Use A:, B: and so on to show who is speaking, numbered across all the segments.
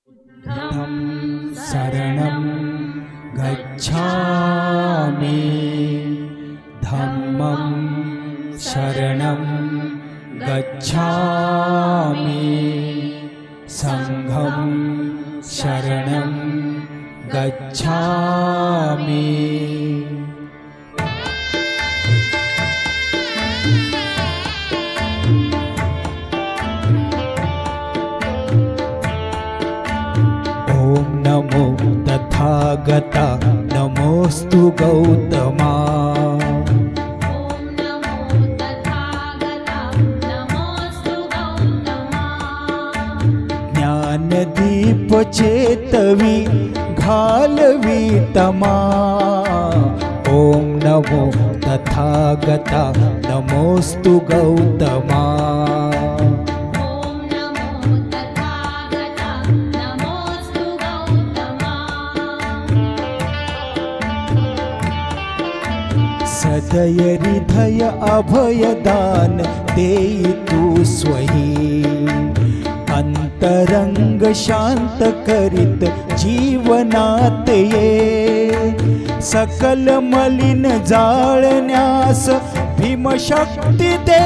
A: बुद्धं शरणं गच्छामि धम्मं शरणं गच्छामि संघं शरणं गच्छामि। ओम नमो तथागता नमोस्तु गौतमा।
B: ओम नमो तथागता नमोस्तु गौतमा।
A: ज्ञानदीप चेतवी घालवी तमा। ओम नमो तथागता नमोस्तु गौतमा।
B: ओम नमो तथागता नमोस्तु गौतमा।
A: सदय हृदय अभयदान देई तू स्वही। अंतरंग शांत करीत जीवनात ये। सकल मलिन जाळण्यास भीमशक्ती दे।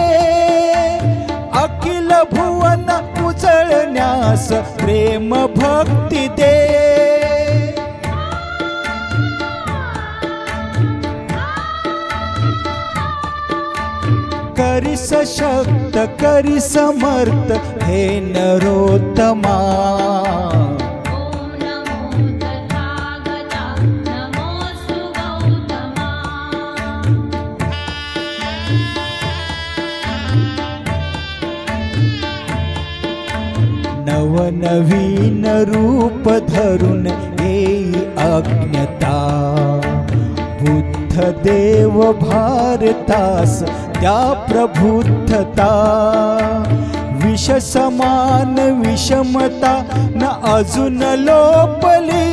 A: अखिल भुवन उजळण्यास प्रेम भक्ती दे। करी सशक्त करी समर्थ हे नरोत्तमा।
B: ओम नमो तथागता नमोस्तु गौतमा।
A: नवनवीन रूप धरून येई अज्ञता। बुद्ध देव भारतास त्या प्रभुत्थता। विष समान विषमता न अजून लोपली।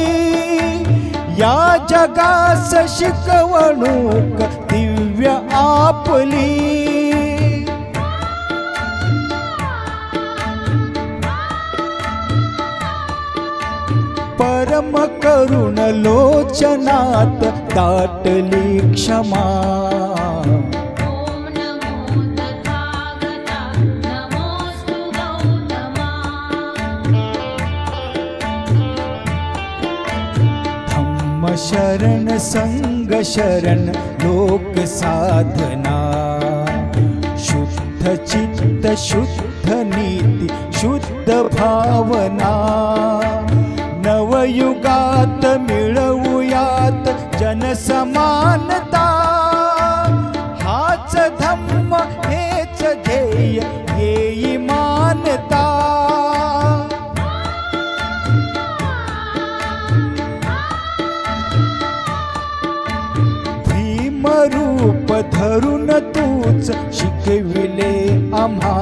A: या जगास शिकवणूक दिव्य आपली। परम करुण लोचनात दाटली क्षमा।
B: ओम नमो तथागता नमोस्तु गौतमा।
A: धम्म शरण संग शरण लोक साधना। शुद्ध चित्त शुद्ध नीति शुद्ध भावना। नवयुगात मिळवूयात जनसमानता। हाच धम्म हेच ध्येय येई मानता। भीमरूप धरून तूच शिकविले आम्हा।